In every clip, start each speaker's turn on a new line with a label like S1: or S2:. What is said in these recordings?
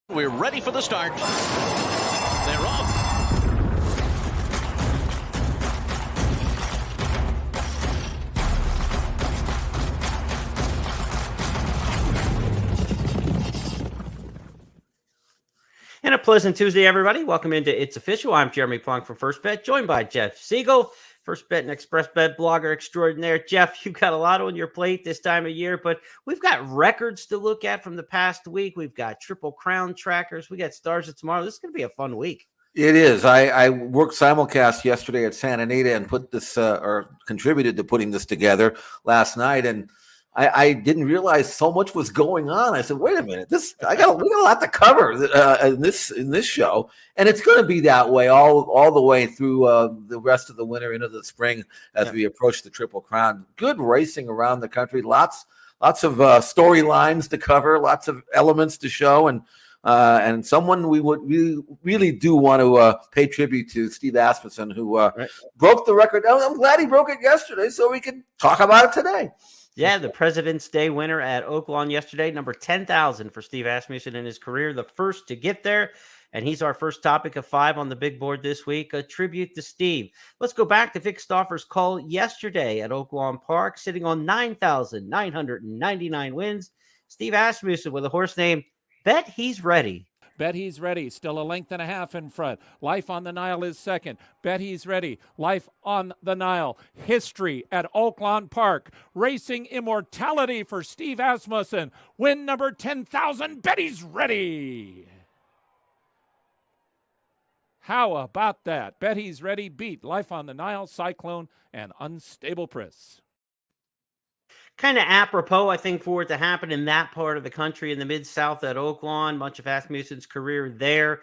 S1: We're ready for the start. They're off.
S2: And a pleasant Tuesday, everybody. Welcome into It's Official. I'm Jeremy Plonk from First Bet, joined by Jeff Siegel, First Bet and Express Bet blogger extraordinaire. Jeff, you've got a lot on your plate this time of year, but we've got records to look at from the past week. We've got Triple Crown trackers. We got stars of tomorrow. This is going to be a fun week.
S3: It is. I worked simulcast yesterday at Santa Anita and put this or contributed to putting this together last night, and I didn't realize so much was going on. I said, "Wait a minute, we got a lot to cover in this show, and it's going to be that way all the way through the rest of the winter into the spring as we approach the Triple Crown. Good racing around the country, lots of storylines to cover, lots of elements to show, and someone we really do want to pay tribute to, Steve Asmussen, who broke the record. I'm glad he broke it yesterday so we can talk about it today.
S2: Yeah, the President's Day winner at Oaklawn yesterday, number 10,000 for Steve Asmussen in his career, the first to get there. And he's our first topic of 5 on the big board this week, a tribute to Steve. Let's go back to Vic Stauffer's call yesterday at Oaklawn Park, sitting on 9,999 wins. Steve Asmussen with a horse named Bet He's Ready.
S4: Bet He's Ready, still a length and a half in front. Life on the Nile is second. Bet He's Ready, Life on the Nile. History at Oaklawn Park. Racing immortality for Steve Asmussen. Win number 10,000, Bet He's Ready. How about that? Bet He's Ready beat Life on the Nile, Cyclone, and Unstable Priss.
S2: Kind of apropos, I think, for it to happen in that part of the country in the Mid-South at Oaklawn. Much of Asmussen's career there.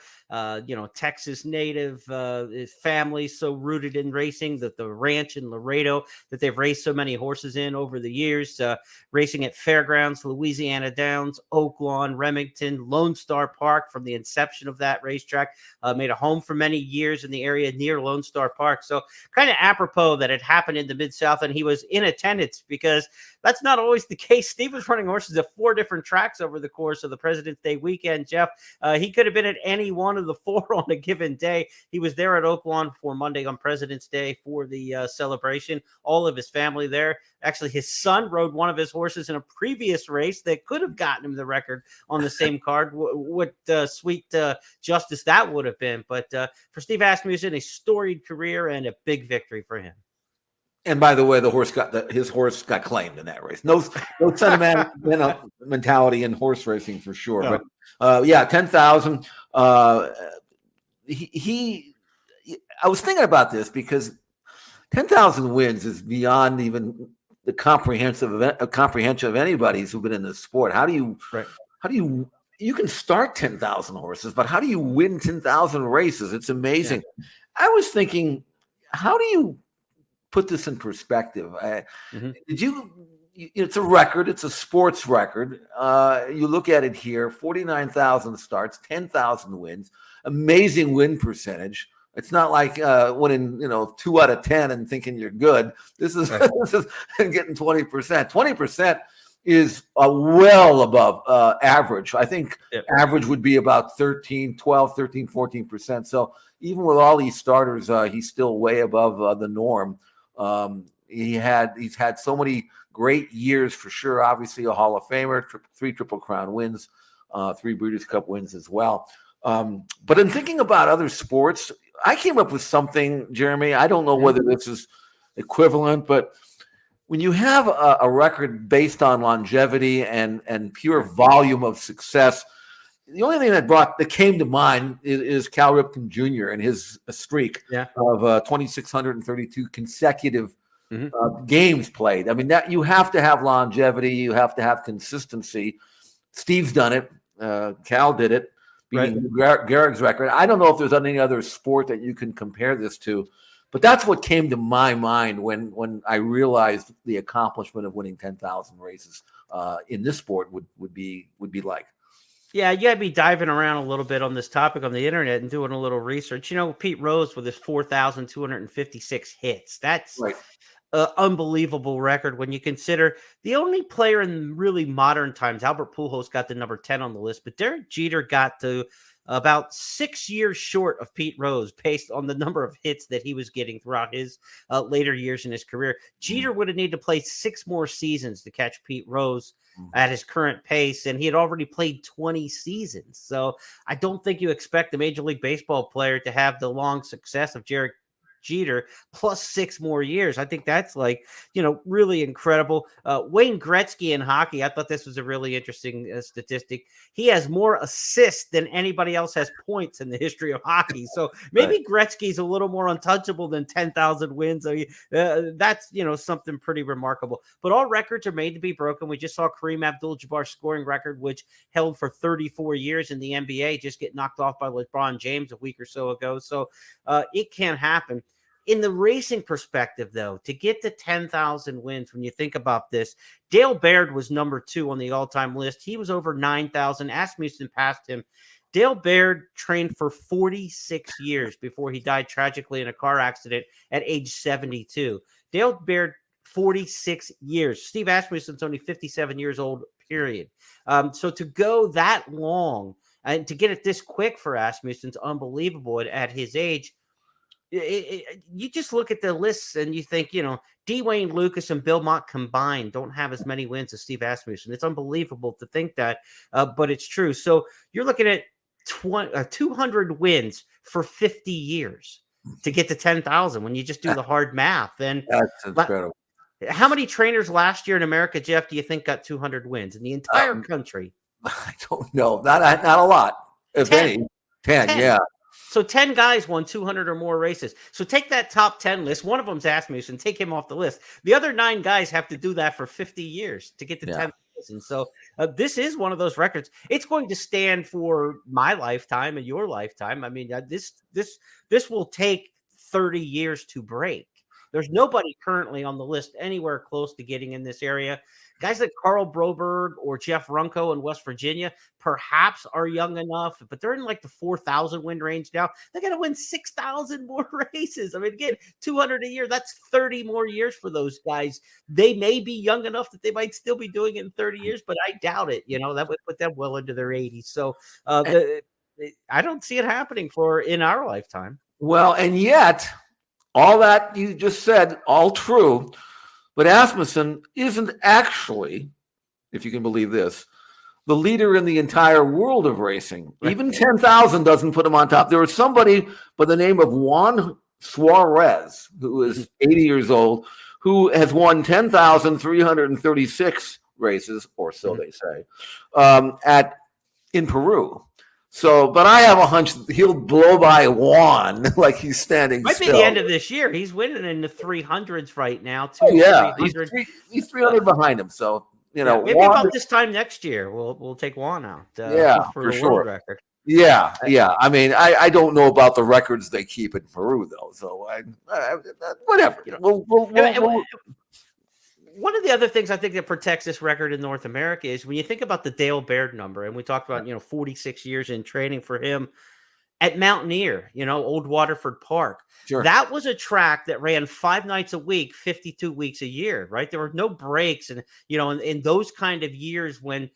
S2: Texas native, his family so rooted in racing, that the ranch in Laredo that they've raced so many horses in over the years. Racing at Fairgrounds, Louisiana Downs, Oaklawn, Remington, Lone Star Park from the inception of that racetrack. Made a home for many years in the area near Lone Star Park. So kind of apropos that it happened in the Mid-South and he was in attendance, because that's not always the case. Steve was running horses at 4 different tracks over the course of the President's Day weekend, Jeff. He could have been at any one of the 4 on a given day. He was there at Oaklawn for Monday on President's Day for the celebration. All of his family there. Actually, his son rode one of his horses in a previous race that could have gotten him the record on the same card. What sweet justice that would have been. But for Steve Asmussen, a storied career and a big victory for him.
S3: And by the way, his horse got claimed in that race. No sentimentality in horse racing for sure. No. But 10,000. I was thinking about this because 10,000 wins is beyond even the comprehension of anybody who's been in this sport. How do you can start 10,000 horses, but how do you win 10,000 races? It's amazing. Yeah. I was thinking, how do you put this in perspective? It's a record. It's a sports record. You look at it here, 49,000 starts, 10,000 wins, amazing win percentage. It's not like winning, 2 out of 10 and thinking you're good. This is getting 20%. 20% is well above average. I think average would be about 14%. So even with all these starters, he's still way above the norm. He's had so many great years for sure. Obviously, a Hall of Famer, 3 Triple Crown wins, 3 Breeders' Cup wins as well. But in thinking about other sports, I came up with something, Jeremy. I don't know whether this is equivalent, but when you have a record based on longevity and pure volume of success, the only thing that came to mind is Cal Ripken Jr. and his streak of 2,632 consecutive games played. I mean, that you have to have longevity, you have to have consistency. Steve's done it. Cal did it, beating Gehrig's record. I don't know if there's any other sport that you can compare this to, but that's what came to my mind when I realized the accomplishment of winning 10,000 races in this sport would be like.
S2: Yeah, you got to be diving around a little bit on this topic on the internet and doing a little research. Pete Rose with his 4,256 hits. That's unbelievable record when you consider the only player in really modern times, Albert Pujols got to number 10 on the list, but Derek Jeter got to about 6 years short of Pete Rose based on the number of hits that he was getting throughout his later years in his career. Jeter would have needed to play 6 more seasons to catch Pete Rose at his current pace, and he had already played 20 seasons. So I don't think you expect a Major League Baseball player to have the long success of Jeter plus 6 more years. I think that's really incredible. Wayne Gretzky in hockey, I thought this was a really interesting statistic. He has more assists than anybody else has points in the history of hockey. So maybe Gretzky's a little more untouchable than 10,000 wins. I mean, that's, something pretty remarkable. But all records are made to be broken. We just saw Kareem Abdul-Jabbar's scoring record, which held for 34 years in the NBA, just get knocked off by LeBron James a week or so ago. So it can happen. In the racing perspective, though, to get to 10,000 wins, when you think about this, Dale Baird was number 2 on the all-time list. He was over 9,000. Asmussen passed him. Dale Baird trained for 46 years before he died tragically in a car accident at age 72. Dale Baird, 46 years. Steve Asmussen's only 57 years old, period. So to go that long and to get it this quick for Asmussen's unbelievable at his age. You just look at the lists and you think, D. Wayne Lucas and Bill Mott combined don't have as many wins as Steve Asmussen. It's unbelievable to think that, but it's true. So you're looking at 200 wins for 50 years to get to 10,000 when you just do the hard math. And
S3: that's incredible.
S2: How many trainers last year in America, Jeff, do you think got 200 wins in the entire country?
S3: I don't know. Not a lot, if
S2: 10.
S3: any. 10, yeah.
S2: So 10 guys won 200 or more races. So take that top 10 list. One of them's Asmussen. Take him off the list. The other 9 guys have to do that for 50 years to get to 10,000. So this is one of those records. It's going to stand for my lifetime and your lifetime. I mean, this will take 30 years to break. There's nobody currently on the list anywhere close to getting in this area. Guys like Carl Broberg or Jeff Runco in West Virginia perhaps are young enough, but they're in like the 4,000 win range now. They got to win 6,000 more races. I mean, again, 200 a year, that's 30 more years for those guys. They may be young enough that they might still be doing it in 30 years, but I doubt it. That would put them well into their 80s. So I don't see it happening in our lifetime.
S3: Well, and yet all that you just said, all true. But Asmussen isn't actually, if you can believe this, the leader in the entire world of racing. Right. Even 10,000 doesn't put him on top. There was somebody by the name of Juan Suarez, who is 80 years old, who has won 10,336 races, or so they say, in Peru. So, but I have a hunch he'll blow by Juan like he's standing
S2: Might
S3: still.
S2: be the end of this year. He's winning in the 300s right now.
S3: He's 300 behind him. So,
S2: maybe
S3: Juan,
S2: about this time next year, we'll take Juan out.
S3: For
S2: the
S3: sure.
S2: World record.
S3: Yeah. I mean, I don't know about the records they keep in Peru though. So, whatever.
S2: One of the other things I think that protects this record in North America is when you think about the Dale Baird number, and we talked about, 46 years in training for him at Mountaineer, Old Waterford Park.
S3: Sure.
S2: That was a track that ran 5 nights a week, 52 weeks a year, right? There were no breaks. And, in those kind of years when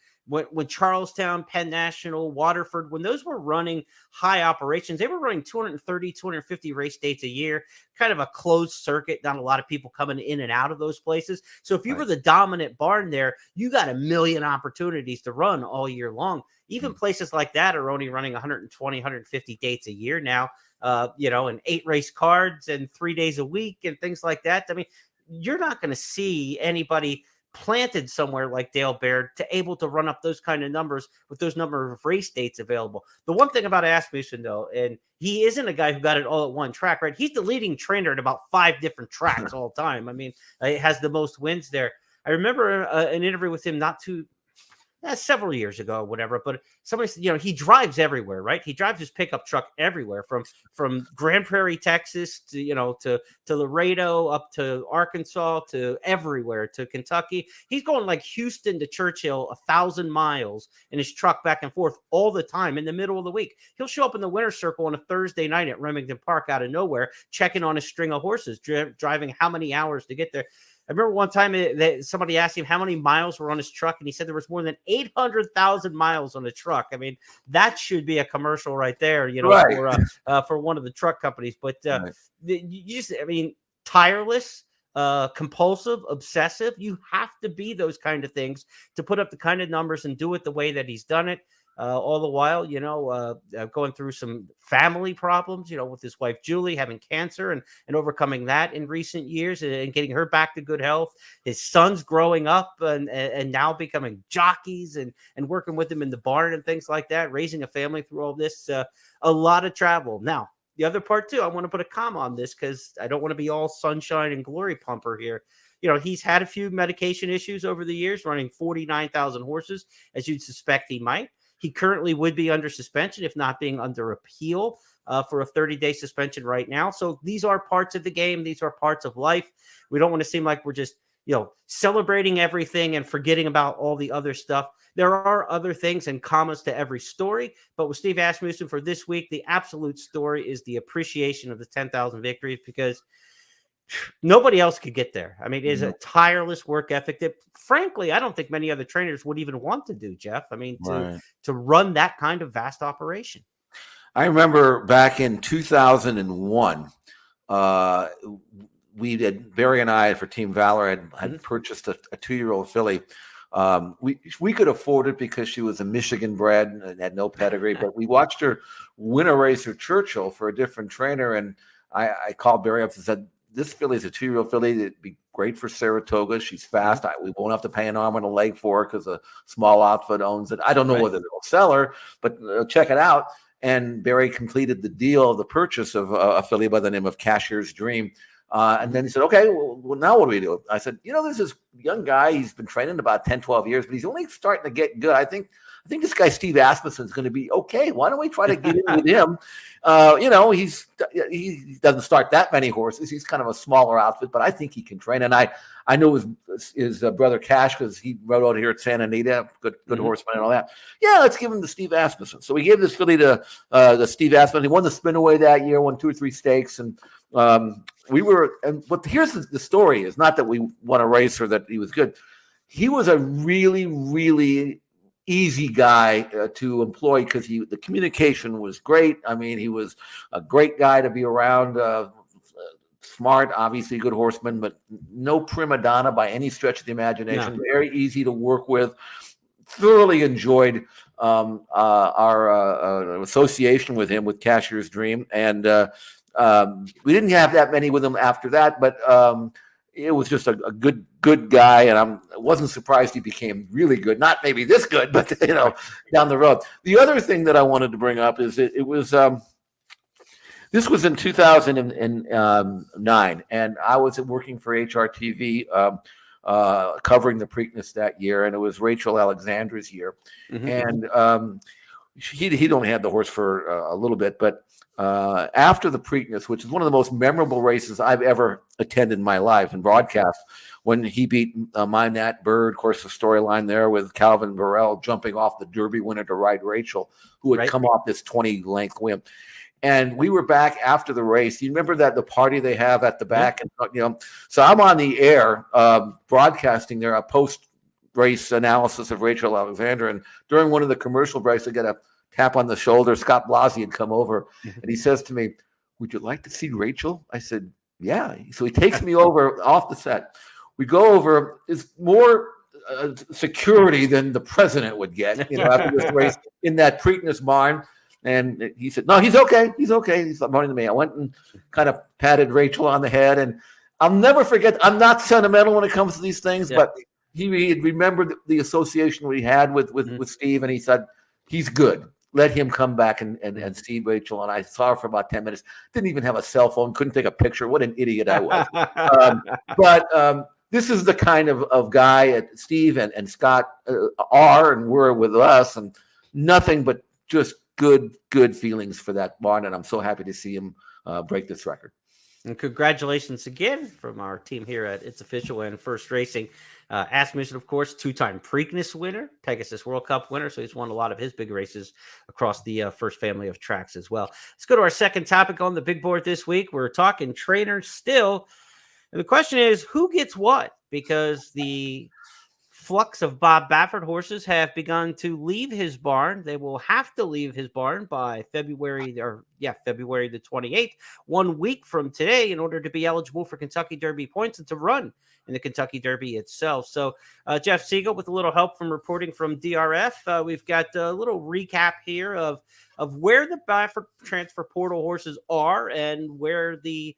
S2: Charlestown, Penn National, Waterford, when those were running high operations, they were running 230, 250 race dates a year, kind of a closed circuit, not a lot of people coming in and out of those places. So if you were the dominant barn there, you got a million opportunities to run all year long. Even places like that are only running 120, 150 dates a year now, and 8 race cards and 3 days a week and things like that. I mean, you're not going to see anybody planted somewhere like Dale Baird to able to run up those kind of numbers with those number of race dates available. The one thing about Asmussen, though, and he isn't a guy who got it all at one track, right? He's the leading trainer at about 5 different tracks all time. I mean, he has the most wins there. I remember an interview with him not too several years ago, whatever. But somebody said, he drives everywhere, right? He drives his pickup truck everywhere, from Grand Prairie, Texas, to Laredo, up to Arkansas, to everywhere, to Kentucky. He's going like Houston to Churchill 1,000 miles in his truck back and forth all the time in the middle of the week. He'll show up in the winner's circle on a Thursday night at Remington Park out of nowhere, checking on a string of horses, driving how many hours to get there. I remember one time somebody asked him how many miles were on his truck, and he said there was more than 800,000 miles on the truck. I mean, that should be a commercial right there,
S3: Right.
S2: for one of the truck companies. But
S3: Right.
S2: tireless, compulsive, obsessive. You have to be those kind of things to put up the kind of numbers and do it the way that he's done it. All the while, going through some family problems, with his wife, Julie, having cancer and overcoming that in recent years and getting her back to good health. His sons growing up and now becoming jockeys and working with him in the barn and things like that, raising a family through all this, a lot of travel. Now, the other part too, I want to put a comma on this because I don't want to be all sunshine and glory pumper here. He's had a few medication issues over the years, running 49,000 horses, as you'd suspect he might. He currently would be under suspension, if not being under appeal, for a 30-day suspension right now. So these are parts of the game. These are parts of life. We don't want to seem like we're just, celebrating everything and forgetting about all the other stuff. There are other things and commas to every story. But with Steve Asmussen for this week, the absolute story is the appreciation of the 10,000 victories, because nobody else could get there. I mean, it is a tireless work ethic that, frankly, I don't think many other trainers would even want to do, Jeff. I mean, to run that kind of vast operation.
S3: I remember back in 2001, Barry and I, for Team Valor, had purchased a 2-year-old filly. We could afford it because she was a Michigan bred and had no pedigree, but we watched her win a race at Churchill for a different trainer, and I called Barry up and said, this filly is a 2-year-old filly. It'd be great for Saratoga. She's fast. We won't have to pay an arm and a leg for her because a small outfit owns it. I don't know whether they'll sell her, but check it out. And Barry completed the deal, the purchase of a filly by the name of Cashier's Dream. And then he said, okay, well, now what do we do? I said, there's this young guy. He's been training about 10, 12 years, but he's only starting to get good. I think this guy, Steve Asmussen, is going to be okay. Why don't we try to get in with him? He doesn't start that many horses. He's kind of a smaller outfit, but I think he can train. And I know his brother Cash, because he rode out here at Santa Anita, good horseman and all that. Yeah, let's give him to Steve Asmussen. So we gave this filly to Steve Asmussen. He won the Spinaway that year, won 2 or 3 stakes, and but here's the story: is not that we won a race or that he was good. He was a really, really easy guy to employ because the communication was great. I mean, he was a great guy to be around. Smart, obviously good horseman, but no prima donna by any stretch of the imagination. No. Very easy to work with. Thoroughly enjoyed our association with him with Cashier's Dream, and we didn't have that many with him after that, but it was just a good guy, and I wasn't surprised he became really good. Not maybe this good, but down the road. The other thing that I wanted to bring up is it was this was in 2009, and I was working for HRTV covering the Preakness that year, and it was Rachel Alexandra's year, and he'd only had the horse for a little bit, but after the Preakness, which is one of the most memorable races I've ever attended in my life and broadcast, when he beat My Nat Bird, of course, the storyline there with Calvin Burrell jumping off the Derby winner to ride Rachel, who had come off this 20-length win. And we were back after the race. You remember that the party they have at the back, and so I'm on the air broadcasting there a post-race analysis of Rachel Alexandra, and during one of the commercial breaks, I get a tap on the shoulder. Scott Blasey had come over, and he says to me, "Would you like to see Rachel?" I said, "Yeah." So he takes me over off the set. We go over. It's more security than the president would get, after this race in that Preakness barn. And he said, "No, he's okay. He's okay." He's running to me. I went and kind of patted Rachel on the head, and I'll never forget. I'm not sentimental when it comes to these things, but he had remembered the association we had with Steve, and he said, "He's good. Let him come back and see Rachel." And I saw her for about 10 minutes. Didn't even have a cell phone. Couldn't take a picture. What an idiot I was. this is the kind of guy Steve and Scott are and were with us, and nothing but just good feelings for that barn. And I'm so happy to see him break this record.
S2: And congratulations again from our team here at It's Official and First Racing. Asmussen, of course, two-time Preakness winner, Pegasus World Cup winner, so he's won a lot of his big races across the first family of tracks as well. Let's go to our second topic on the big board this week. We're talking trainers still. And the question is, who gets what? Because the flux of Bob Baffert horses have begun to leave his barn. They will have to leave his barn by February the 28th, 1 week from today, in order to be eligible for Kentucky Derby points and to run in the Kentucky Derby itself. So Jeff Siegel, with a little help from reporting from DRF, we've got a little recap here of where the Baffert transfer portal horses are and where the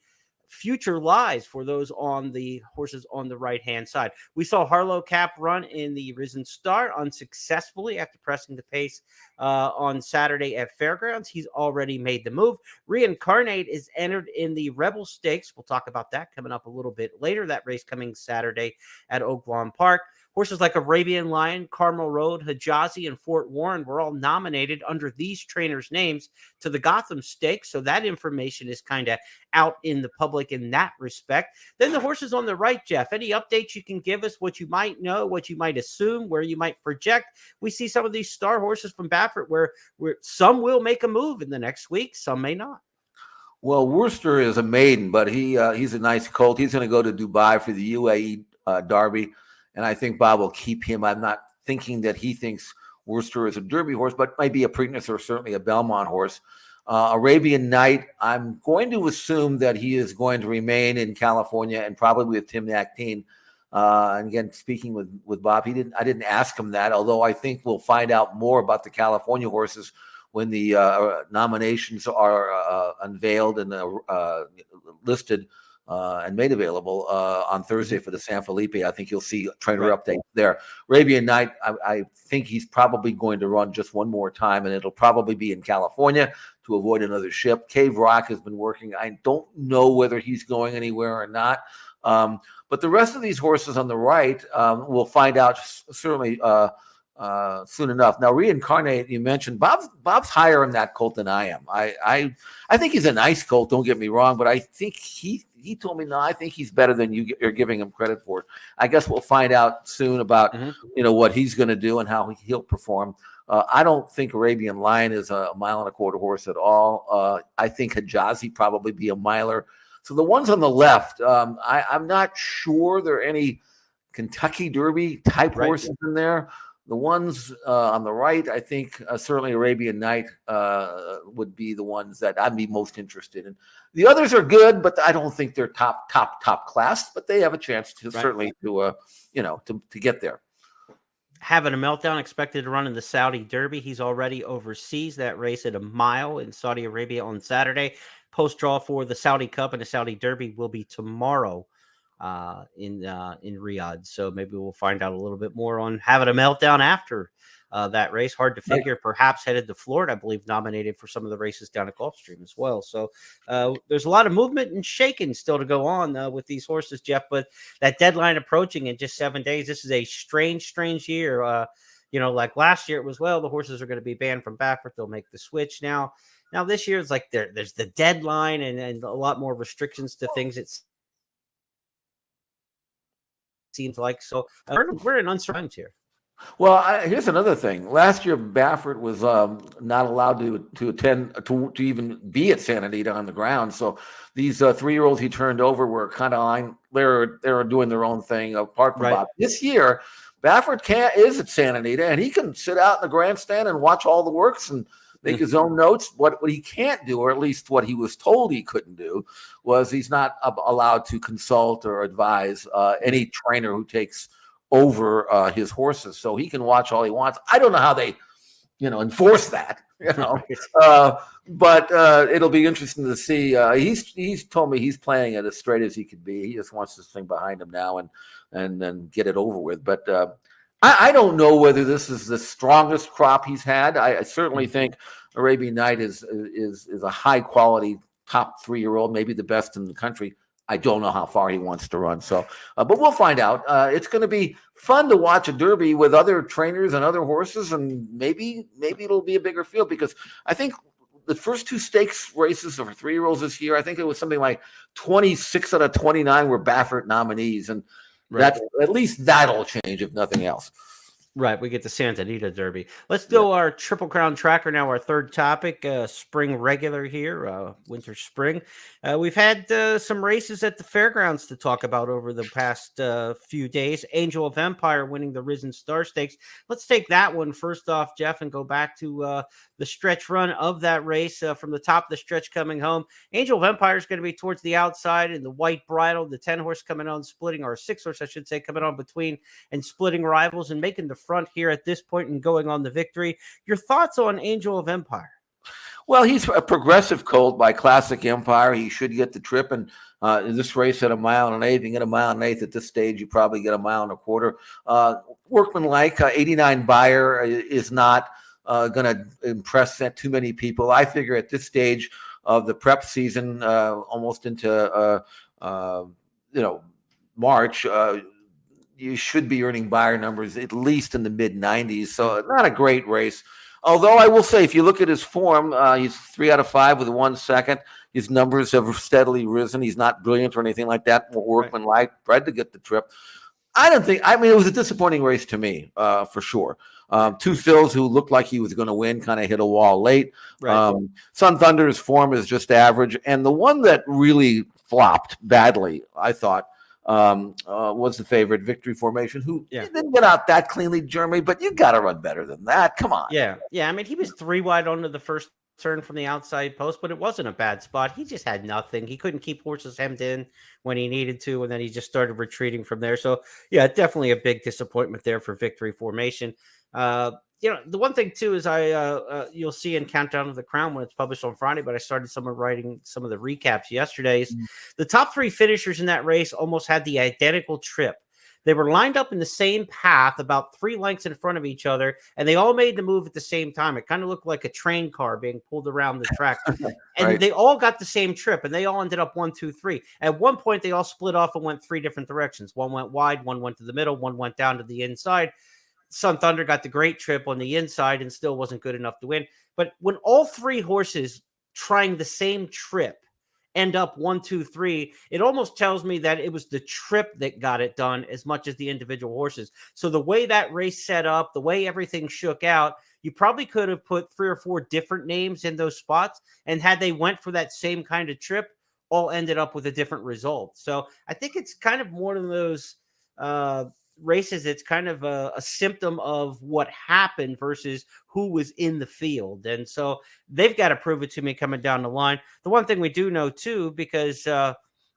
S2: future lies for those on the horses on the right-hand side. We saw Harlow Cap run in the Risen Star unsuccessfully after pressing the pace on Saturday at Fairgrounds. He's already made the move. Reincarnate is entered in the Rebel Stakes. We'll talk about that coming up a little bit later. That race coming Saturday at Oaklawn Park. Horses like Arabian Lion, Carmel Road, Hijazi, and Fort Warren were all nominated under these trainers' names to the Gotham Stakes. So that information is kind of out in the public in that respect. Then the horses on the right, Jeff, any updates you can give us, what you might know, what you might assume, where you might project? We see some of these star horses from Baffert where some will make a move in the next week, some may not.
S3: Well, Worcester is a maiden, but he's a nice colt. He's going to go to Dubai for the UAE Derby. And I think Bob will keep him. I'm not thinking that he thinks Worcester is a Derby horse, but might be a Preakness or certainly a Belmont horse. Arabian Night, I'm going to assume that he is going to remain in California and probably with Tim Actine. And again, speaking with Bob, I didn't ask him that, although I think we'll find out more about the California horses when the nominations are unveiled and listed and made available on Thursday for the San Felipe. I think you'll see trainer updates there. Arabian Night, I think he's probably going to run just one more time, and it'll probably be in California to avoid another ship. Cave Rock has been working. I don't know whether he's going anywhere or not. But the rest of these horses on the right, we'll find out certainly soon enough. Now, Reincarnate, you mentioned Bob's higher in that colt than I am. I think he's a nice colt. Don't get me wrong, but I think he told me, no, I think he's better than you're giving him credit for. I guess we'll find out soon about what he's going to do and how he'll perform. I don't think Arabian Lion is a 1.25 mile horse at all. I think Hijazi probably be a miler. So the ones on the left, I'm not sure there are any Kentucky Derby type horses in there. The ones on the right, I think certainly Arabian Night would be the ones that I'd be most interested in. The others are good, but I don't think they're top class. But they have a chance to certainly to get there.
S2: Having a Meltdown expected to run in the Saudi Derby. He's already overseas that race at 1 mile in Saudi Arabia on Saturday. Post draw for the Saudi Cup and the Saudi Derby will be tomorrow in Riyadh. So maybe we'll find out a little bit more on Having a Meltdown after that race. Hard to figure. Perhaps headed to Florida, I believe, nominated for some of the races down at Gulfstream as well. So there's a lot of movement and shaking still to go on with these horses, Jeff. But that deadline approaching in just 7 days. This is a strange year. Like last year, it was, the horses are going to be banned from Baffert. They'll make the switch now. Now this year, it's like there's the deadline and a lot more restrictions to things. It seems like. So we're in uncertain times here.
S3: Well, here's another thing. Last year, Baffert was not allowed to attend to even be at Santa Anita on the ground. So these 3-year-olds he turned over were kind of they were doing their own thing apart from Bob. This year, Baffert is at Santa Anita, and he can sit out in the grandstand and watch all the works and make his own notes. What he can't do, or at least what he was told he couldn't do, was he's not allowed to consult or advise any trainer who takes over his horses. So he can watch all he wants. I don't know how they, enforce that, but it'll be interesting to see. He's told me he's playing it as straight as he could be. He just wants this thing behind him now and then get it over with. But I don't know whether this is the strongest crop he's had. I certainly think Arabian Night is a high quality top 3-year-old, maybe the best in the country. I don't know how far he wants to run. So, but we'll find out. It's going to be fun to watch a Derby with other trainers and other horses, and maybe it'll be a bigger field, because I think the first 2 stakes races for 3-year-olds this year, I think it was something like 26 out of 29 were Baffert nominees, and that's at least that'll change if nothing else.
S2: Right, we get the Santa Anita Derby. Let's do our Triple Crown tracker now. Our third topic, spring regular here, winter spring. We've had some races at the fairgrounds to talk about over the past few days. Angel of Empire winning the Risen Star Stakes. Let's take that one first off, Jeff, and go back to the stretch run of that race from the top of the stretch coming home. Angel of Empire is going to be towards the outside in the white bridle. The 10 horse coming on splitting, or 6 horse, I should say, coming on between and splitting rivals and making the front here at this point and going on the victory. Your thoughts on Angel of Empire?
S3: Well, he's a progressive colt by Classic Empire. He should get the trip. And in this race at 1.125 miles, you can get 1.125 miles at this stage. You probably get 1.25 miles. Workmanlike, 89 buyer is not going to impress too many people. I figure at this stage of the prep season, almost into March, you should be earning buyer numbers at least in the mid-90s. So not a great race. Although I will say, if you look at his form, he's 3 out of 5 with 1 second. His numbers have steadily risen. He's not brilliant or anything like that. Workmanlike, tried to get the trip. it was a disappointing race to me, for sure. 2 fills who looked like he was going to win kind of hit a wall late.
S2: Right.
S3: Sun Thunder's form is just average. And the one that really flopped badly, I thought, was the favorite, Victory Formation, who didn't get out that cleanly, Jeremy, but you got to run better than that. Come on.
S2: Yeah. I mean, he was 3 wide onto the first turn from the outside post, but it wasn't a bad spot. He just had nothing. He couldn't keep horses hemmed in when he needed to, and then he just started retreating from there. So, yeah, definitely a big disappointment there for Victory Formation. The one thing too is you'll see in Countdown of the Crown when it's published on Friday, but I started writing some of the recaps yesterday. The top 3 finishers in that race almost had the identical trip. They were lined up in the same path, about 3 lengths in front of each other, and they all made the move at the same time. It kind of looked like a train car being pulled around the track. And They all got the same trip, and they all ended up 1, 2, 3. At one point, they all split off and went 3 different directions. One went wide, one went to the middle, one went down to the inside. Sun Thunder got the great trip on the inside and still wasn't good enough to win. But when all 3 horses trying the same trip end up 1, 2, 3, it almost tells me that it was the trip that got it done as much as the individual horses. So the way that race set up, the way everything shook out, you probably could have put 3 or 4 different names in those spots. And had they went for that same kind of trip, all ended up with a different result. So I think it's kind of more than those races. It's kind of a symptom of what happened versus who was in the field. And so they've got to prove it to me coming down the line. The one thing we do know too, because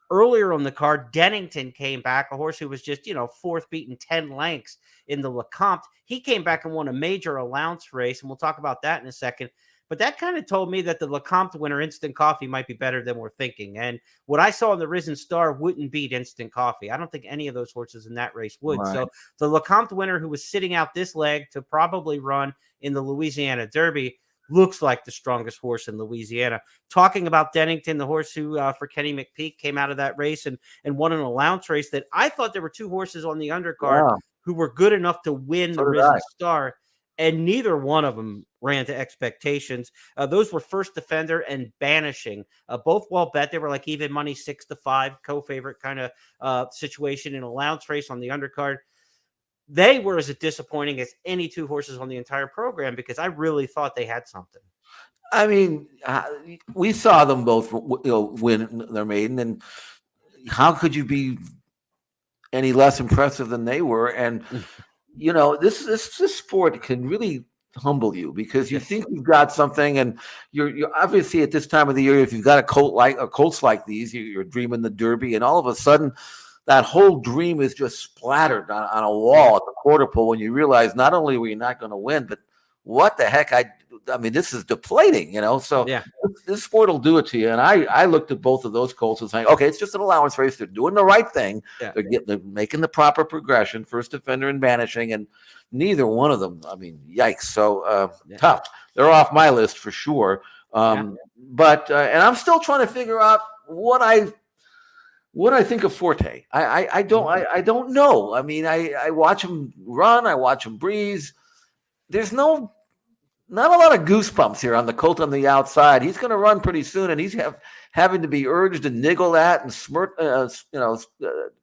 S2: earlier on the card, Dennington came back, a horse who was just, 4th beaten 10 lengths in the Lecomte. He came back and won a major allowance race, and we'll talk about that in a second. But that kind of told me that the Lecomte winner, Instant Coffee, might be better than we're thinking. And what I saw in the Risen Star wouldn't beat Instant Coffee. I don't think any of those horses in that race would. Right. So the Lecomte winner, who was sitting out this leg to probably run in the Louisiana Derby, looks like the strongest horse in Louisiana. Talking about Dennington, the horse who for Kenny McPeak came out of that race and won an allowance race, that I thought there were 2 horses on the undercard who were good enough to win the Risen Star. And neither one of them ran to expectations. Those were First Defender and Banishing. Both well bet. They were like even money 6-5, co-favorite kind of situation in allowance race on the undercard. They were as disappointing as any 2 horses on the entire program, because I really thought they had something.
S3: I mean, we saw them both win their maiden, and how could you be any less impressive than they were? And this sport can really humble you, because you think you've got something, and you're obviously at this time of the year, if you've got colts like these, you're dreaming the Derby, and all of a sudden that whole dream is just splattered on a wall at the quarter pole when you realize not only were you not going to win, but what the heck, I mean, this is depleting, So this sport will do it to you. And I looked at both of those colts and saying, okay, it's just an allowance race. They're doing the right thing. Yeah. They're making the proper progression, First Defender and Banishing, and neither one of them, I mean, yikes. So tough. They're off my list for sure. But and I'm still trying to figure out what What do I think of Forte? I don't know. I mean, I watch him run. I watch him breeze. There's not a lot of goosebumps here on the colt on the outside. He's going to run pretty soon, and he's having to be urged and niggled at and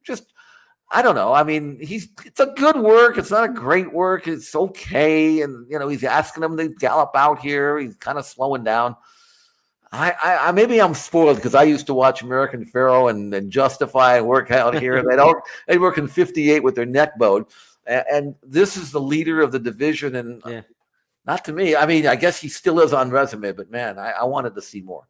S3: just I don't know. I mean, it's a good work. It's not a great work. It's okay, and he's asking him to gallop out here. He's kind of slowing down. I maybe I'm spoiled because I used to watch American Pharoah and Justify and work out here. They work in 58 with their neck bowed, and this is the leader of the division, and not to me. I mean, I guess he still is on resume, but man, I wanted to see more.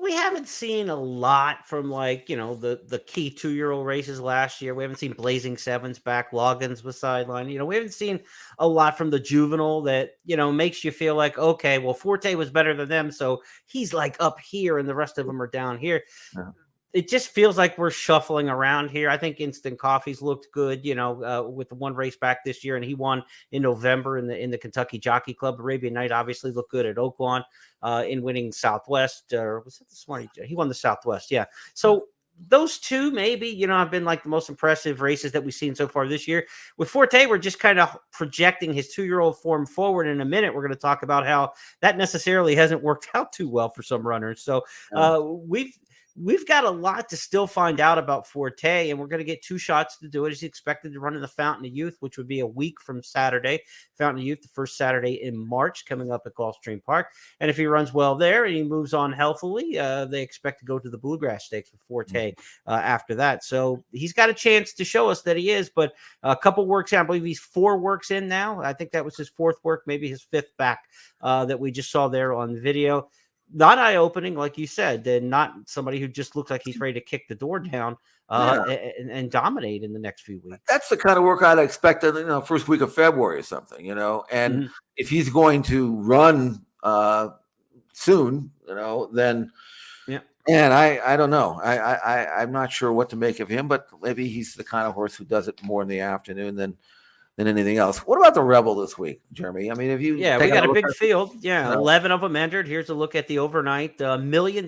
S2: We haven't seen a lot from the key 2-year-old races last year. We haven't seen Blazing Sevens back. Loggins was sidelined. We haven't seen a lot from the juvenile that, makes you feel like, okay, well, Forte was better than them. So he's like up here and the rest of them are down here. Yeah. It just feels like we're shuffling around here. I think Instant Coffee's looked good, with the one race back this year, and he won in November in the Kentucky Jockey Club. Arabian Night obviously looked good at Oaklawn in winning Southwest. Or was it the Smarty? He won the Southwest, yeah. So those two maybe, have been like the most impressive races that we've seen so far this year. With Forte, we're just kind of projecting his 2-year-old form forward. In a minute, we're going to talk about how that necessarily hasn't worked out too well for some runners. So We've got a lot to still find out about Forte, and we're going to get 2 shots to do it. He's expected to run in the Fountain of Youth, which would be a week from Saturday. Fountain of Youth, the first Saturday in March, coming up at Gulfstream Park. And if he runs well there and he moves on healthily, they expect to go to the Bluegrass Stakes with Forte after that. So he's got a chance to show us that he is, but a couple works in. I believe he's 4 works in now. I think that was his 4th work, maybe his 5th back that we just saw there on the video. Not eye-opening, like you said, and not somebody who just looks like he's ready to kick the door down and dominate in the next few weeks.
S3: That's the kind of work I'd expect in the first week of February or something, And if he's going to run soon, then and I don't know. I'm not sure what to make of him, but maybe he's the kind of horse who does it more in the afternoon than anything else. What about the Rebel this week, Jeremy? I mean, we
S2: got a big field. Yeah, 11 of them entered. Here's a look at the overnight. $1 million in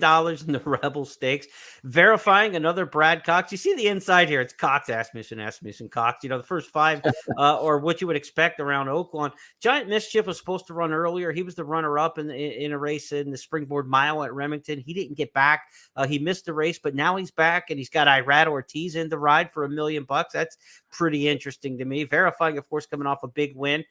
S2: the Rebel Stakes. Verifying another Brad Cox. You see the inside here. It's Cox, Asmussen, Cox. The first 5 or what you would expect around Oaklawn. Giant Mischief was supposed to run earlier. He was the runner-up in a race in the Springboard Mile at Remington. He didn't get back. He missed the race, but now he's back, and he's got Irad Ortiz in the ride for $1 million. That's pretty interesting to me. Verifying, of course, coming off a big win.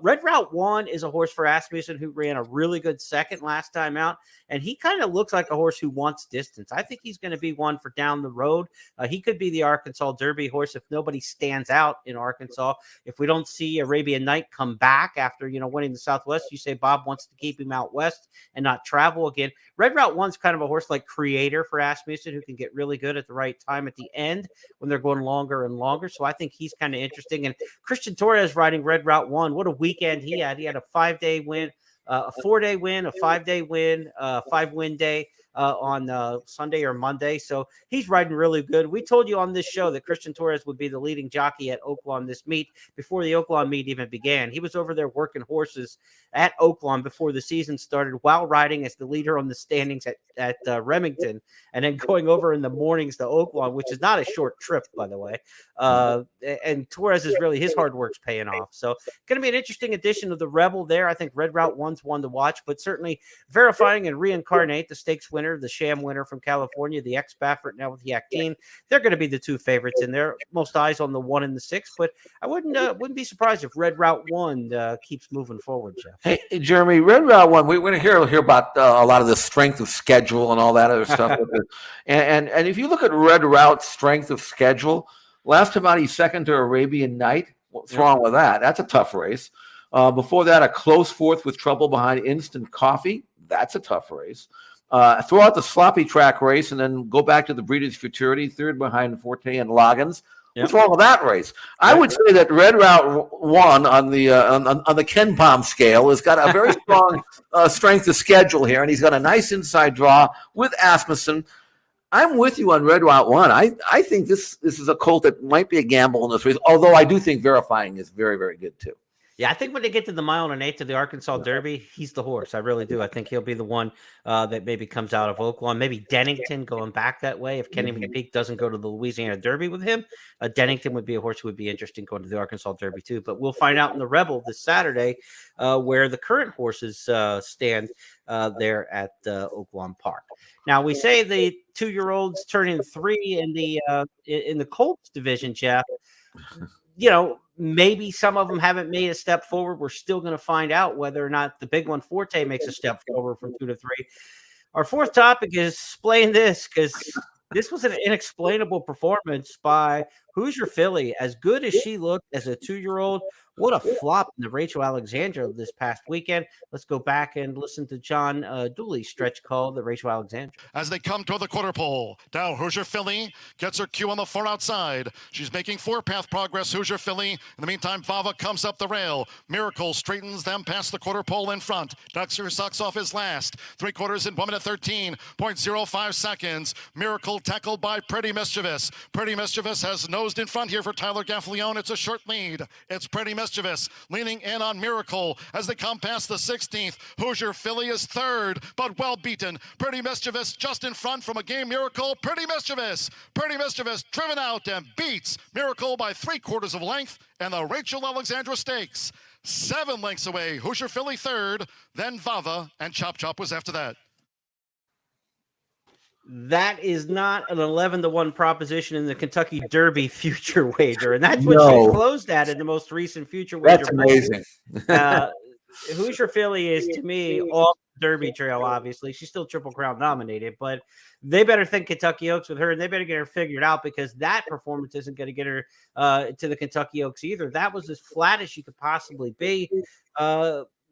S2: Red Route 1 is a horse for Asmussen who ran a really good second last time out, and he kind of looks like a horse who wants distance. I think he's going to be one for down the road. He could be the Arkansas Derby horse if nobody stands out in Arkansas. If we don't see Arabian Night come back after winning the Southwest, you say Bob wants to keep him out west and not travel again. Red Route 1's kind of a horse like Creator for Asmussen who can get really good at the right time at the end when they're going longer and longer. So I think he's kind of interesting. And Christian Torres riding Red Route 1. What a weekend he had. He had a 5-day win, a 4-day win, a 5-day win, 5-win day on Sunday or Monday. So he's riding really good. We told you on this show that Christian Torres would be the leading jockey at Oaklawn this meet before the Oaklawn meet even began. He was over there working horses at Oaklawn before the season started while riding as the leader on the standings at Remington, and then going over in the mornings to Oaklawn, which is not a short trip, by the way. And Torres is really, his hard work's paying off. So going to be an interesting addition of the Rebel there. I think Red Route 1's one to watch, but certainly Verifying and Reincarnate, the stakes winner, the sham winner from California, the ex-Baffert now with Yak Dean, they're going to be the 2 favorites in there. Most eyes on the 1 and the 6, but I wouldn't be surprised if Red Route 1 keeps moving forward, Jeff.
S3: Hey, Jeremy, Red Route 1, we're going to hear about a lot of the strength of schedule and all that other stuff. and if you look at Red Route's strength of schedule, last time out he's second to Arabian Night. What's wrong with that? That's a tough race. Before that, a close 4th with trouble behind Instant Coffee. That's a tough race. Throw out the sloppy track race and then go back to the Breeders' Futurity, 3rd behind Forte and Loggins. Yep. What's wrong with that race? I would say that Red Route 1 on the Ken Palm scale has got a very strong strength of schedule here, and he's got a nice inside draw with Asmussen. I'm with you on Red Route 1. I think this is a colt that might be a gamble in this race, although I do think Verifying is very, very good too.
S2: Yeah, I think when they get to the mile and an eighth of the Arkansas Derby, he's the horse. I really do. I think he'll be the one that maybe comes out of Oaklawn. Maybe Dennington going back that way. If Kenny McPeak doesn't go to the Louisiana Derby with him, Dennington would be a horse who would be interesting going to the Arkansas Derby too. But we'll find out in the Rebel this Saturday where the current horses stand there at Oaklawn Park. Now, we say the 2-year-olds turning 3 in the Colts division, Jeff. Maybe some of them haven't made a step forward. We're still going to find out whether or not the big one, Forte, makes a step forward from 2 to 3. Our fourth topic is explain this, because this was an inexplainable performance by Hoosier Philly. As good as she looked as a 2-year-old, what a flop in the Rachel Alexandra this past weekend. Let's go back and listen to John Dooley's stretch call, the Rachel Alexandra.
S5: As they come toward the quarter pole, now Hoosier Philly gets her cue on the far outside. She's making 4-path progress, Hoosier Philly. In the meantime, Vava comes up the rail. Miracle straightens them past the quarter pole in front. Ducks her socks off his last. 3/4 in 1 minute 13.05 seconds. Miracle tackled by Pretty Mischievous. Pretty Mischievous has nosed in front here for Tyler Gaffalione. It's a short lead. It's Pretty Mischievous leaning in on Miracle as they come past the 16th. Hoosier Philly is third, but well beaten. Pretty Mischievous just in front from a game Miracle. Pretty Mischievous driven out and beats Miracle by 3/4 of a length, and the Rachel Alexandra Stakes 7 lengths away. Hoosier Philly third, then Vava, and Chop Chop was after that.
S2: That is not an 11-1 proposition in the Kentucky Derby future wager, and that's what she closed at in the most recent future wager.
S3: That's amazing.
S2: Hoosier Philly is, to me, off the Derby trail. Obviously, she's still Triple Crown nominated, but they better think Kentucky Oaks with her, and they better get her figured out, because that performance isn't going to get her to the Kentucky Oaks either. That was as flat as she could possibly be,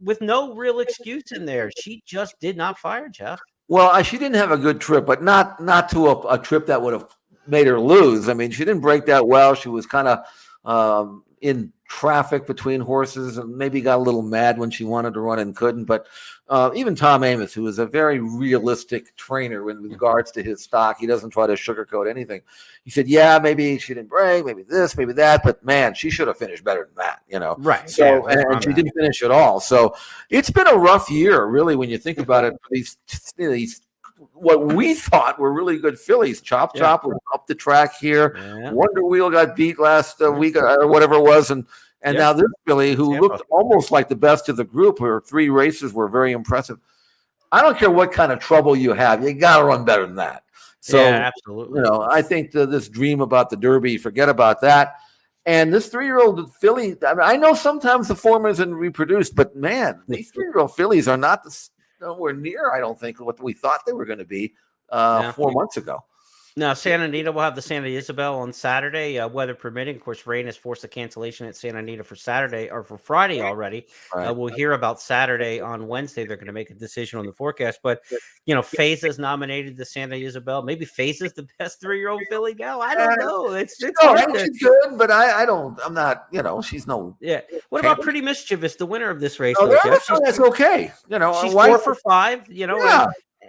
S2: with no real excuse in there. She just did not fire, Jeff.
S3: Well, she didn't have a good trip, but not to a trip that would have made her lose. I mean, she didn't break that well. She was kind of in traffic between horses and maybe got a little mad when she wanted to run and couldn't. But even Tom Amos, who is a very realistic trainer with regards to his stock, he doesn't try to sugarcoat anything. He said, yeah, maybe she didn't break, maybe this, maybe that, but man, she should have finished better than that,
S2: Right.
S3: So, yeah, and she didn't finish at all. So it's been a rough year, really, when you think about it, for these what we thought were really good fillies. Chop Chop was up the track here. Yeah. Wonder Wheel got beat last week or whatever it was, and now this filly, who looked almost like the best of the group, her 3 races were very impressive. I don't care what kind of trouble you have, you got to run better than that. So,
S2: absolutely.
S3: I think this dream about the Derby, forget about that. And this 3-year-old filly, I know sometimes the form isn't reproduced, but man, these 3-year-old fillies are not nowhere near, I don't think, what we thought they were going to be 4 months ago.
S2: Now, Santa Anita will have the Santa Isabel on Saturday, weather permitting. Of course, rain has forced a cancellation at Santa Anita for Saturday or for Friday already. Right. We'll hear about Saturday on Wednesday. They're going to make a decision on the forecast. But, Faisa's nominated the Santa Isabel. Maybe Faisa's the best 3-year-old filly now. I don't know. It's
S3: she's good, but I'm not, she's no.
S2: Yeah. What about Pretty Mischievous, the winner of this race?
S3: That's okay.
S2: She's 4 for 5,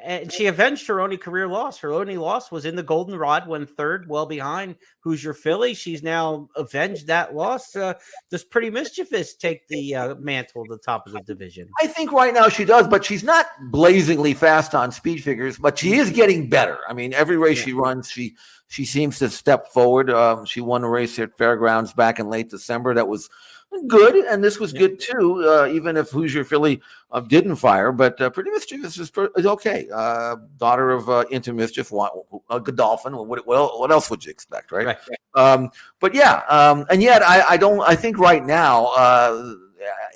S2: and she avenged her only career loss. Her only loss was in the Goldenrod when third, well behind Hoosier Philly. She's now avenged that loss. Does Pretty Mischievous take the mantle at the top of the division?
S3: I think right now she does, but she's not blazingly fast on speed figures, but she is getting better. I mean, every race she runs, she seems to step forward. She won a race at Fairgrounds back in late December. That was good, and this was good too, even if Hoosier Philly didn't fire. But Pretty Mischievous is okay. Daughter of Into Mischief, Godolphin. What else would you expect, right? But and yet I think right now,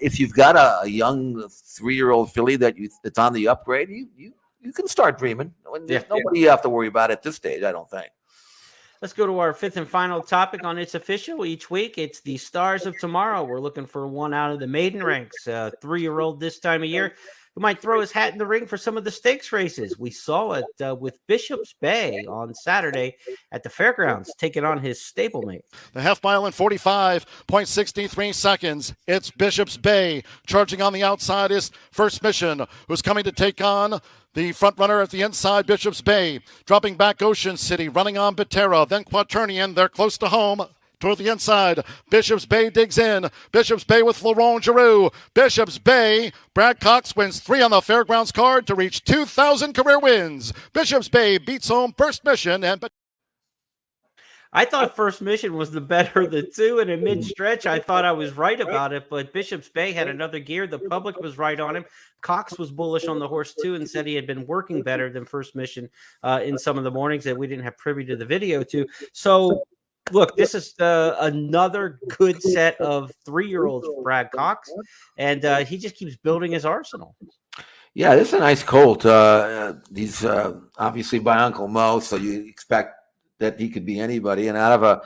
S3: if you've got a young 3-year-old filly that's on the upgrade, you can start dreaming. There's nobody you have to worry about at this stage, I don't think.
S2: Let's go to our 5th and final topic on It's Official. Each week, it's the Stars of Tomorrow. We're looking for one out of the maiden ranks, 3-year-old this time of year, who might throw his hat in the ring for some of the stakes races. We saw it with Bishop's Bay on Saturday at the Fairgrounds, taking on his stablemate.
S5: The half mile in 45.63 seconds. It's Bishop's Bay. Charging on the outside is First Mission, who's coming to take on the front runner at the inside, Bishop's Bay. Dropping back Ocean City, running on Batera, then Quaternion. They're close to home. toward the inside. Bishop's Bay digs in. Bishop's Bay with Laurent Giroux. Bishop's Bay. Brad Cox wins 3 on the Fairgrounds card to reach 2,000 career wins. Bishop's Bay beats home First Mission and...
S2: I thought First Mission was the better of the two, and in mid-stretch, I thought I was right about it, but Bishop's Bay had another gear. The public was right on him. Cox was bullish on the horse, too, and said he had been working better than First Mission in some of the mornings that we didn't have privy to the video to. So, look, this is another good set of 3-year-olds for Brad Cox, and he just keeps building his arsenal.
S3: Yeah, this is a nice colt. He's obviously by Uncle Mo, so you expect that he could be anybody. And out of a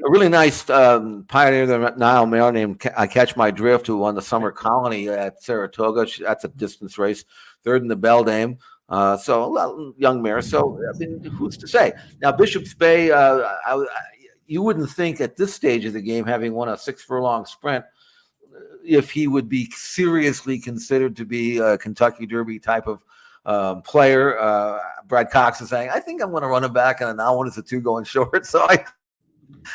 S3: really nice pioneer of the Nile mare named I Catch My Drift, who won the Summer Colony at Saratoga. That's a distance race. 3rd in the Beldame. So a young mare. So I mean, who's to say? Now, Bishop's Bay, you wouldn't think at this stage of the game, having won a 6-furlong sprint, if he would be seriously considered to be a Kentucky Derby type of player. Brad Cox is saying, I think I'm going to run him back, and now one is a 2 going short. So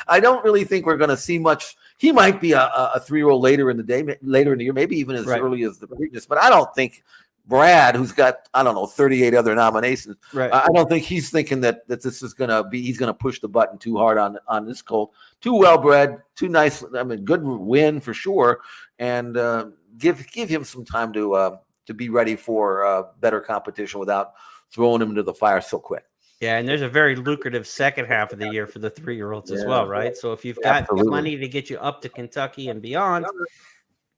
S3: I don't really think we're going to see much. He might be a 3-year-old later in the year, maybe even as early as the Preakness. But I don't think Brad, who's got 38 other nominations, I don't think he's thinking that this is going to be. He's going to push the button too hard on this colt. Too well bred, too nice. I mean, good win for sure, and give him some time to be ready for better competition without throwing him into the fire so quick.
S2: Yeah, and there's a very lucrative second half of the year for the 3-year-olds as well, right? So if you've got money to get you up to Kentucky and beyond,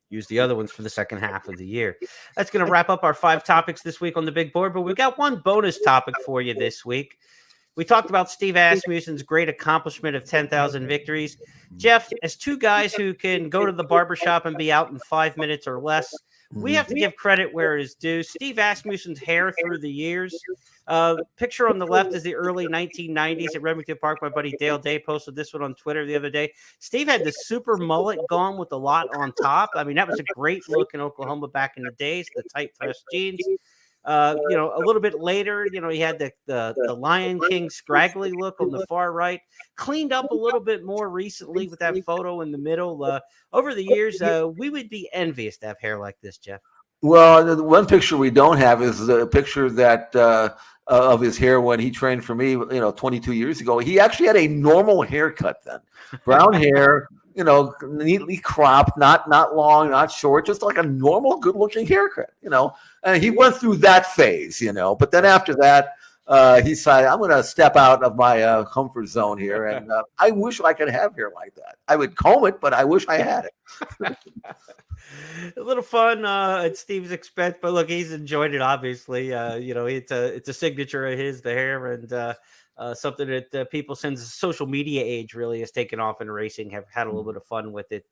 S2: use the other ones for the second half of the year. That's going to wrap up our 5 topics this week on the big board, but we've got one bonus topic for you this week. We talked about Steve Asmussen's great accomplishment of 10,000 victories. Jeff, as 2 guys who can go to the barbershop and be out in 5 minutes or less, we have to give credit where it is due. Steve Asmussen's hair through the years. Picture on the left is the early 1990s at Remington Park. My buddy Dale Day posted this one on Twitter the other day. Steve had the super mullet gone with a lot on top. I mean, that was a great look in Oklahoma back in the days, the tight pressed jeans. A little bit later, he had the Lion King scraggly look on the far right, cleaned up a little bit more recently with that photo in the middle. Over the years, we would be envious to have hair like this, Jeff.
S3: Well, the one picture we don't have is the picture that of his hair when he trained for me, 22 years ago. He actually had a normal haircut then, brown hair. Neatly cropped, not long, not short, just like a normal, good-looking haircut, And he went through that phase, But then after that, he decided, I'm going to step out of my comfort zone here. And I wish I could have hair like that. I would comb it, but I wish I had it.
S2: A little fun at Steve's expense, but look, he's enjoyed it, obviously. It's a signature of his, the hair, and something that people since the social media age really has taken off in racing have had a little bit of fun with it.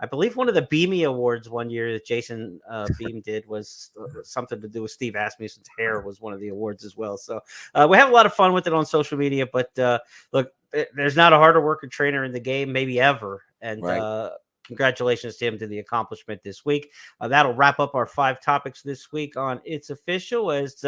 S2: I believe one of the Beamy Awards one year that Jason Beam did was something to do with Steve Asmussen's hair was one of the awards as well. So we have a lot of fun with it on social media, but look, there's not a harder working trainer in the game, maybe ever. And congratulations to him to the accomplishment this week. That'll wrap up our 5 topics this week on It's Official as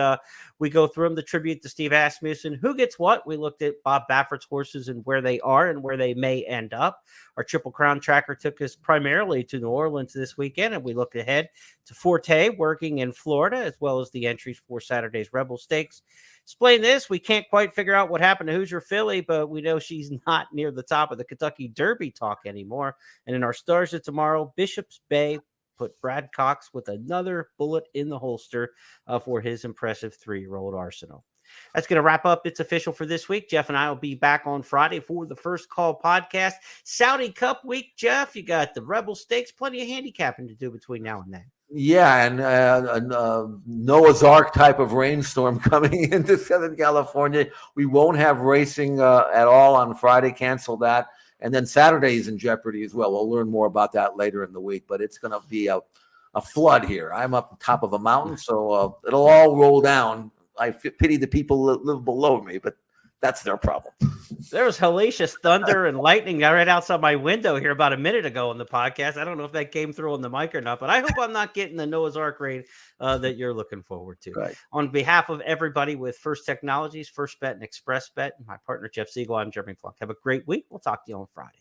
S2: we go through them. The tribute to Steve Asmussen. Who gets what? We looked at Bob Baffert's horses and where they are and where they may end up. Our Triple Crown tracker took us primarily to New Orleans this weekend, and we looked ahead to Forte working in Florida, as well as the entries for Saturday's Rebel Stakes. Explain this. We can't quite figure out what happened to Hoosier Philly, but we know she's not near the top of the Kentucky Derby talk anymore. And in our stars of tomorrow, Bishop's Bay put Brad Cox with another bullet in the holster for his impressive 3-year-old arsenal. That's going to wrap up It's Official for this week. Jeff and I will be back on Friday for the First Call podcast. Saudi Cup week, Jeff. You got the Rebel Stakes, plenty of handicapping to do between now and then.
S3: Yeah, and a Noah's Ark type of rainstorm coming into Southern California. We won't have racing at all on Friday. Cancel that. And then Saturday is in jeopardy as well. We'll learn more about that later in the week, but it's going to be a flood here. I'm up on top of a mountain, so it'll all roll down. I pity the people that live below me, but that's their problem.
S2: There was hellacious thunder and lightning right outside my window here about a minute ago on the podcast. I don't know if that came through on the mic or not, but I hope I'm not getting the Noah's Ark rain that you're looking forward to.
S3: Right.
S2: On behalf of everybody with First Technologies, First Bet, and Express Bet, and my partner Jeff Siegel, I'm Jeremy Plonk. Have a great week. We'll talk to you on Friday.